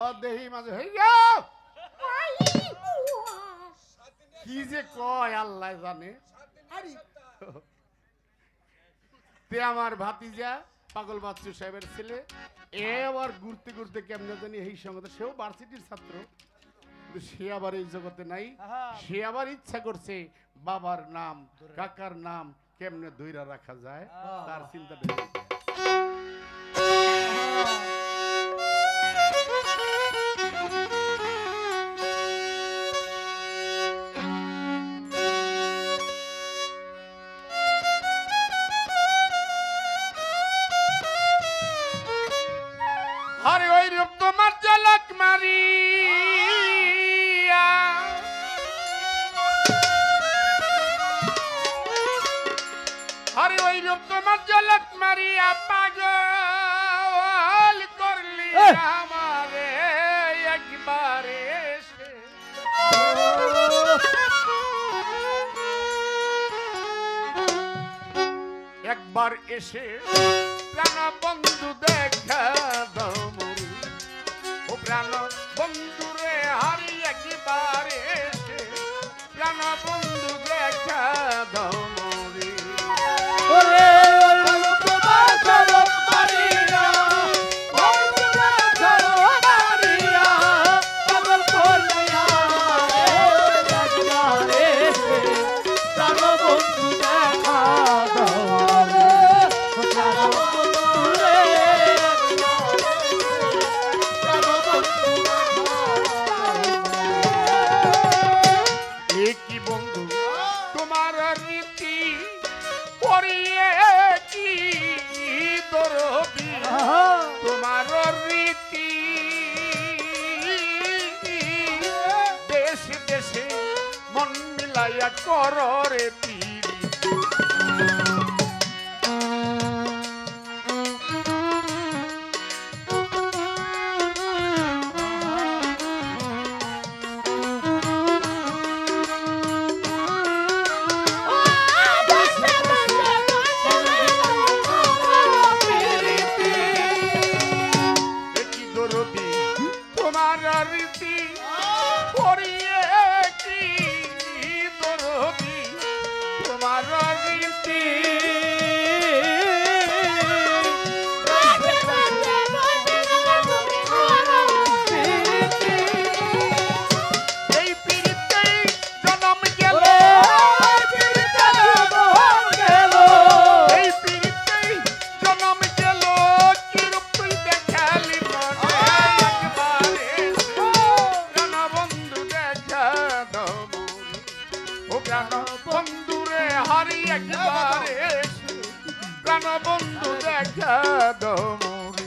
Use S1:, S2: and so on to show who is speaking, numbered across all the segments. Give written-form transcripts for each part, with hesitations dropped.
S1: দেহি মাঝে কি যে কয় আল্লাহ জানে। তে আমার ভাতিজা পাগল বাচ্চু সাহেবের ছেলে এ আবার ঘুরতে ঘুরতে কেমনে জানি এই সঙ্গে সেও ভার্সিটির ছাত্র, সে আবার এই জগতে নাই। সে আবার ইচ্ছা করছে বাবার নাম কাকার নাম কেমনে ধইরা রাখা যায় তার চিন্তা। আরে ওই রূপ তোমার ঝলক মারিয়া, আরে ওই রূপ তোমার ঝলক মারিয়া পাগল করলি আমারে একবারে একবার এসে প্রাণ বন্ধু দেখা দাও মরি, ও প্রাণ বন্ধু রে হারি একবার এসে প্রাণ বন্ধু দেখা দাও মরি। ওরে তোমার ঝলক মারিয়া বন্ধুরে ঝলক মারিয়া পাগল করলি আমারে একবার এসে প্রাণ বন্ধু দেখা দাও মরি। কি বন্ধু তোমার রীতি করিয়ে কি দরদি, তোমার রীতি দেশে দেশে মন মিলাইয়া কররে পিরি। তোমার রীতি করিয়ে কি দরদি, তোমার রীতি এই পীড়িতেই জনম গেল, এই পীড়িতেই জনম গেল কি রূপ তুই দেখালি মনে একবারে প্রাণ বন্ধু দেখা দাও মরি, ও প্রাণ বন্ধু রে হারি একবারে প্রাণ বন্ধু দেখা দাও মরি।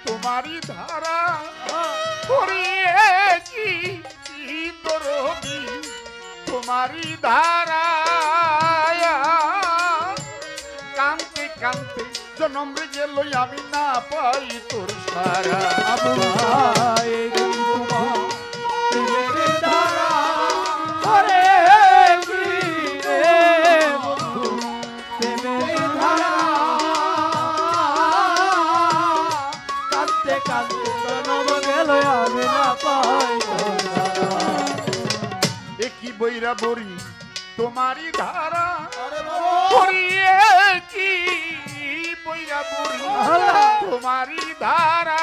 S1: তোমারি ধারা করিয়ে কি দরদি, তোমারি ধারা কান্তে কান্তে জনম রে গেল আমি না পাই তোর সারা। ধারা করে কি রে বন্ধু প্রেমের ধারা কাঁদতে কাঁদতে জনম গেল আমি না পাই। একই বৈরা বরি তোমারি ধারা করিয়ে কি বৈরা বরি তোমারি ধারা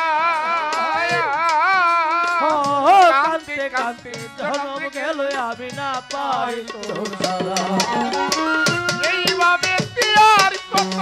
S1: কাঁদতে কাঁদতে জনম গেল আমি না পাই তোর সারা। এইভাবে আর কত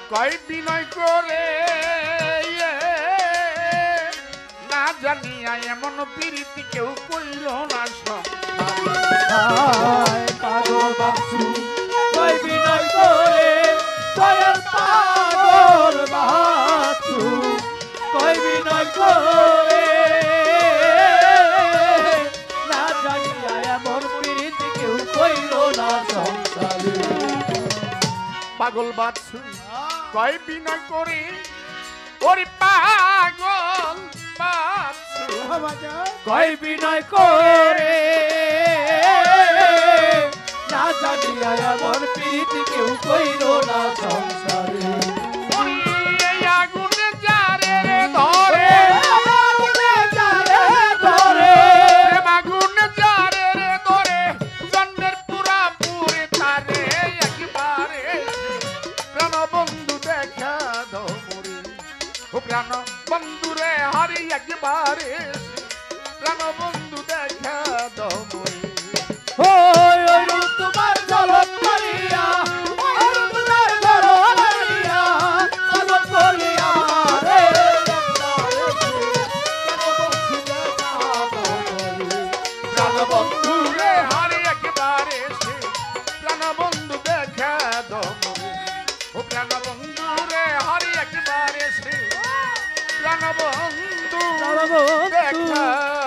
S1: কয় বিনয় করে না জানিয়া এমন প্রীতি কেউ কইল না
S2: পাগল বাচ্চু কয় বিনয় করে দয়াল পাগল বাচ্চু কয় বিনয় করে না জানিয়া এমন প্রীতি কেউ কইল না সংসারে
S1: পাগল বাচ্চু কয় বিনয় করে ওরে পাগল বাচ্চু
S2: কয় বিনয় করে না জানিয়া এমন প্রীতি কেউ কইল না সংসারে
S1: আগুনে যারে ধরে আগুনে যারে ধরে জন্মের পুরা পুরে তারে একবারে প্রাণ বন্ধু দেখা দাও মরে ও প্রাণ বন্ধু রে হারি একবারে প্রাণ বন্ধু দেখা দাও মরে
S2: ওই ওই রূপ তোমার ঝলক মারিয়া ওই রূপ তোমার ঝলক মারিয়া ঝলক করিয়া রে
S1: প্রাণ বন্ধু রে হারি একবারে প্রাণ বন্ধু দেখা দাও মরে ও প্রাণ বন্ধু রে হারি একবারে প্রাণ বন্ধু দেখা